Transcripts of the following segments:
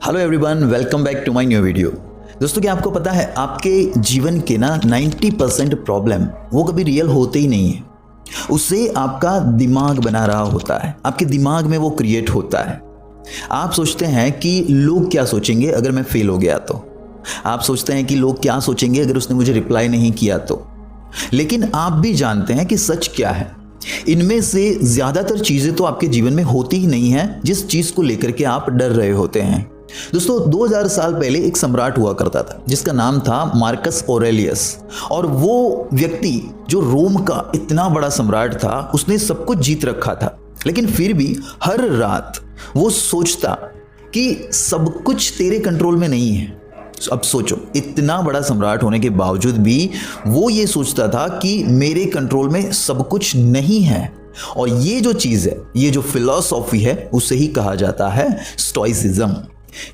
Hello everyone, welcome back to my new video. दोस्तों, क्या आपको पता है आपके जीवन के ना 90% प्रॉब्लम वो कभी रियल होते ही नहीं है। उसे आपका दिमाग बना रहा होता है, आपके दिमाग में वो क्रिएट होता है। आप सोचते हैं कि लोग क्या सोचेंगे अगर मैं फेल हो गया तो। आप सोचते हैं कि लोग क्या सोचेंगे अगर उसने मुझे रिप्लाई नहीं किया तो। लेकिन आप भी जानते हैं कि सच क्या है। इनमें से ज्यादातर चीजें तो आपके जीवन में होती ही नहीं है जिस चीज को लेकर के आप डर रहे होते हैं। दोस्तों, 2000 साल पहले एक सम्राट हुआ करता था जिसका नाम था मार्कस ऑरेलियस। और वो व्यक्ति जो रोम का इतना बड़ा सम्राट था, उसने सब कुछ जीत रखा था, लेकिन फिर भी हर रात वो सोचता कि सब कुछ तेरे कंट्रोल में नहीं है। अब सोचो, इतना बड़ा सम्राट होने के बावजूद भी वो ये सोचता था कि मेरे कंट्रोल में सब कुछ नहीं है। और ये जो चीज है, ये जो फिलॉसॉफी है, उसे ही कहा जाता है स्टोइसिज्म।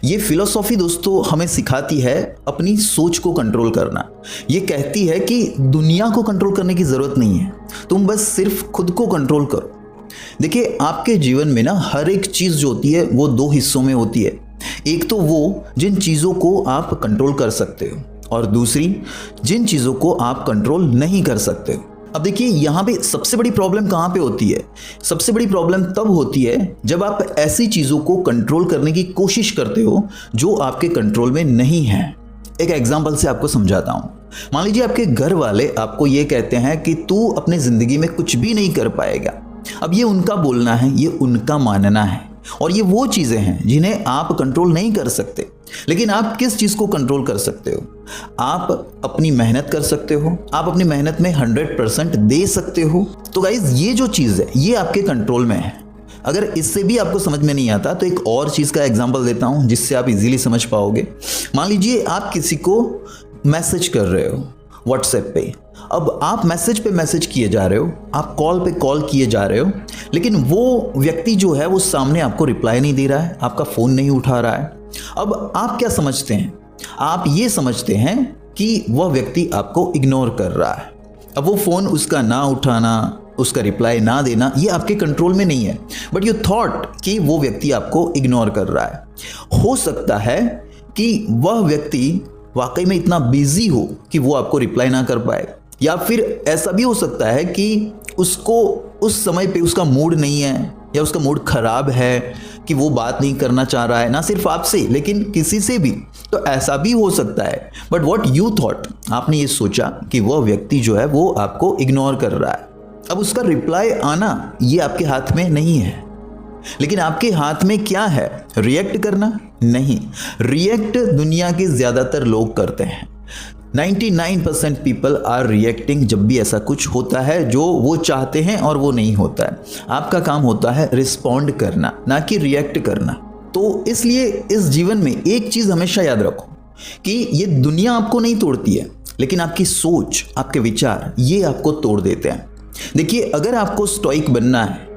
ये फिलॉसॉफी दोस्तों हमें सिखाती है अपनी सोच को कंट्रोल करना। ये कहती है कि दुनिया को कंट्रोल करने की जरूरत नहीं है, तुम बस सिर्फ खुद को कंट्रोल करो। देखिए, आपके जीवन में ना हर एक चीज जो होती है वो दो हिस्सों में होती है। एक तो वो जिन चीजों को आप कंट्रोल कर सकते हो, और दूसरी जिन चीजों को आप कंट्रोल नहीं कर सकते हो। अब देखिए, यहाँ पे सबसे बड़ी प्रॉब्लम कहाँ पे होती है? सबसे बड़ी प्रॉब्लम तब होती है जब आप ऐसी चीजों को कंट्रोल करने की कोशिश करते हो जो आपके कंट्रोल में नहीं है। एक एग्जांपल से आपको समझाता हूँ। मान लीजिए आपके घर वाले आपको ये कहते हैं कि तू अपने जिंदगी में कुछ भी नहीं कर पाएगा। अब ये उनका बोलना है, ये उनका मानना है, और ये वो चीजें हैं जिन्हें आप कंट्रोल नहीं कर सकते। लेकिन आप किस चीज को कंट्रोल कर सकते हो? आप अपनी मेहनत कर सकते हो, आप अपनी मेहनत में 100% दे सकते हो। तो गाइज, ये जो चीज है ये आपके कंट्रोल में है। अगर इससे भी आपको समझ में नहीं आता तो एक और चीज का एग्जांपल देता हूं जिससे आप इजीली समझ पाओगे। मान लीजिए आप किसी को मैसेज कर रहे हो व्हाट्सएप पे। अब आप मैसेज पे मैसेज किए जा रहे हो, आप कॉल पे कॉल किए जा रहे हो, लेकिन वो व्यक्ति जो है वो सामने आपको रिप्लाई नहीं दे रहा है, आपका फोन नहीं उठा रहा है। अब आप क्या समझते हैं? आप ये समझते हैं कि वह व्यक्ति आपको इग्नोर कर रहा है। अब वो फोन उसका ना उठाना, उसका रिप्लाई ना देना, ये आपके कंट्रोल में नहीं है, बट यू थॉट कि वो व्यक्ति आपको इग्नोर कर रहा है। हो सकता है कि वह व्यक्ति वाकई में इतना बिजी हो कि वो आपको रिप्लाई ना कर पाए, या फिर ऐसा भी हो सकता है कि उसको उस समय पे उसका मूड नहीं है, या उसका मूड खराब है कि वो बात नहीं करना चाह रहा है, ना सिर्फ आपसे लेकिन किसी से भी। तो ऐसा भी हो सकता है, बट व्हाट यू थॉट, आपने ये सोचा कि वह व्यक्ति जो है वो आपको इग्नोर कर रहा है। अब उसका रिप्लाई आना ये आपके हाथ में नहीं है, लेकिन आपके हाथ में क्या है? रिएक्ट करना? नहीं, रिएक्ट दुनिया के ज्यादातर लोग करते हैं। 99% पीपल आर रिएक्टिंग जब भी ऐसा कुछ होता है जो वो चाहते हैं और वो नहीं होता है। आपका काम होता है रिस्पॉन्ड करना, ना कि रिएक्ट करना। तो इसलिए इस जीवन में एक चीज हमेशा याद रखो कि ये दुनिया आपको नहीं तोड़ती है, लेकिन आपकी सोच, आपके विचार, ये आपको तोड़ देते हैं। देखिए, अगर आपको स्टोइक बनना है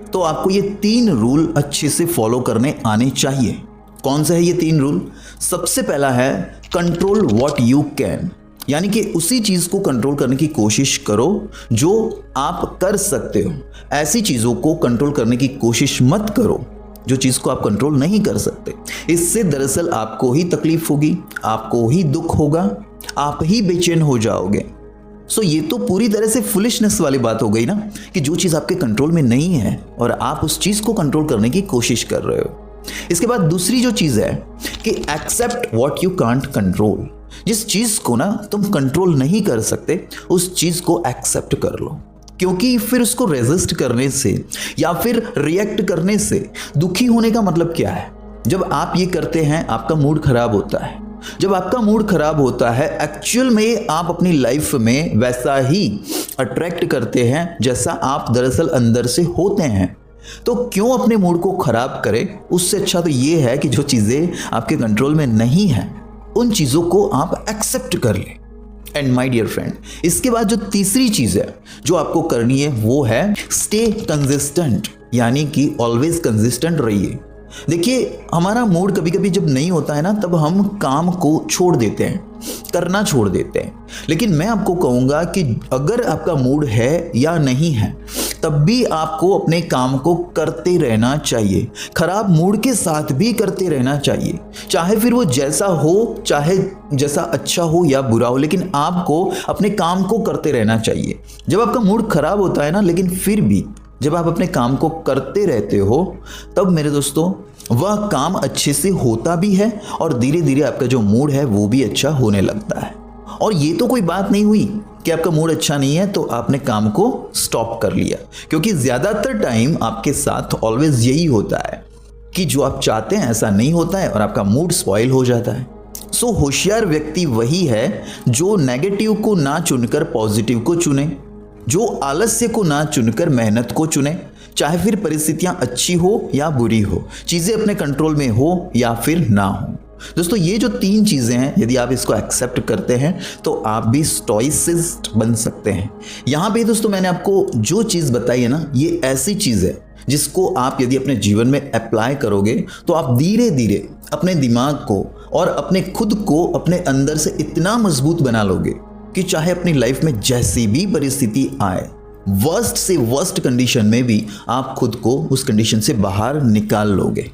तो आपको ये 3 रूल अच्छे से फॉलो करने आने चाहिए। कौन सा है ये 3 रूल? सबसे पहला है कंट्रोल व्हाट यू कैन, यानी कि उसी चीज को कंट्रोल करने की कोशिश करो जो आप कर सकते हो। ऐसी चीजों को कंट्रोल करने की कोशिश मत करो जो चीज को आप कंट्रोल नहीं कर सकते। इससे दरअसल आपको ही तकलीफ होगी, आपको ही दुख होगा, आप ही बेचैन हो जाओगे। सो ये तो पूरी तरह से फुलिशनेस वाली बात हो गई ना, कि जो चीज आपके कंट्रोल में नहीं है और आप उस चीज को कंट्रोल करने की कोशिश कर रहे हो। इसके बाद दूसरी जो चीज है कि except what you can't control. जिस चीज को ना तुम कंट्रोल नहीं कर सकते, उस चीज को एक्सेप्ट कर लो, क्योंकि फिर उसको रेजिस्ट करने से या फिर रिएक्ट करने से दुखी होने का मतलब क्या है? जब आप ये करते हैं आपका मूड खराब होता है। जब आपका मूड खराब होता है, एक्चुअल में आप अपनी लाइफ में वैसा ही अट्रैक्ट करते हैं जैसा आप दरअसल अंदर से होते हैं। तो क्यों अपने मूड को खराब करें? उससे अच्छा तो ये है कि जो चीजें आपके कंट्रोल में नहीं है उन चीजों को आप एक्सेप्ट कर लें। एंड माय डियर फ्रेंड, इसके बाद जो तीसरी चीज है जो आपको करनी है वो है स्टे कंसिस्टेंट, यानी कि ऑलवेज कंसिस्टेंट रहिए। देखिए, हमारा मूड कभी कभी जब नहीं होता है ना, तब हम काम को छोड़ देते हैं, करना छोड़ देते हैं। लेकिन मैं आपको कहूंगा कि अगर आपका मूड है या नहीं है, तब भी आपको अपने काम को करते रहना चाहिए, खराब मूड के साथ भी करते रहना चाहिए, चाहे फिर वो जैसा हो, चाहे जैसा अच्छा हो या बुरा हो, लेकिन आपको अपने काम को करते रहना चाहिए। जब आपका मूड खराब होता है ना, लेकिन फिर भी जब आप अपने काम को करते रहते हो, तब मेरे दोस्तों वह काम अच्छे से होता भी है और धीरे धीरे आपका जो मूड है वो भी अच्छा होने लगता है। और ये तो कोई बात नहीं हुई कि आपका मूड अच्छा नहीं है तो आपने काम को स्टॉप कर लिया, क्योंकि ज़्यादातर टाइम आपके साथ ऑलवेज यही होता है कि जो आप चाहते हैं ऐसा नहीं होता है और आपका मूड स्पॉइल हो जाता है। सो होशियार व्यक्ति वही है जो नेगेटिव को ना चुनकर पॉजिटिव को चुने, जो आलस्य को ना चुनकर मेहनत को चुने, चाहे फिर परिस्थितियां अच्छी हो या बुरी हो, चीज़ें अपने कंट्रोल में हो या फिर ना हो। दोस्तों ये जो 3 चीज़ें हैं, यदि आप इसको एक्सेप्ट करते हैं तो आप भी स्टोइसिस्ट बन सकते हैं। यहाँ पे दोस्तों मैंने आपको जो चीज़ बताई है ना, ये ऐसी चीज़ है जिसको आप यदि अपने जीवन में अप्लाई करोगे तो आप धीरे धीरे अपने दिमाग को और अपने खुद को अपने अंदर से इतना मजबूत बना लोगे कि चाहे अपनी लाइफ में जैसी भी परिस्थिति आए, वर्स्ट से वर्स्ट कंडीशन में भी आप खुद को उस कंडीशन से बाहर निकाल लोगे।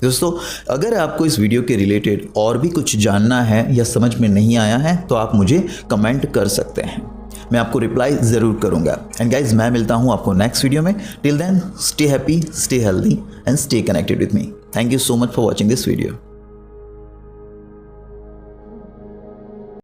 दोस्तों अगर आपको इस वीडियो के रिलेटेड और भी कुछ जानना है या समझ में नहीं आया है तो आप मुझे कमेंट कर सकते हैं, मैं आपको रिप्लाई ज़रूर करूंगा। एंड गाइज मैं मिलता हूं आपको नेक्स्ट वीडियो में। Till then stay happy, stay healthy and stay connected with me. Thank you so much for watching this video.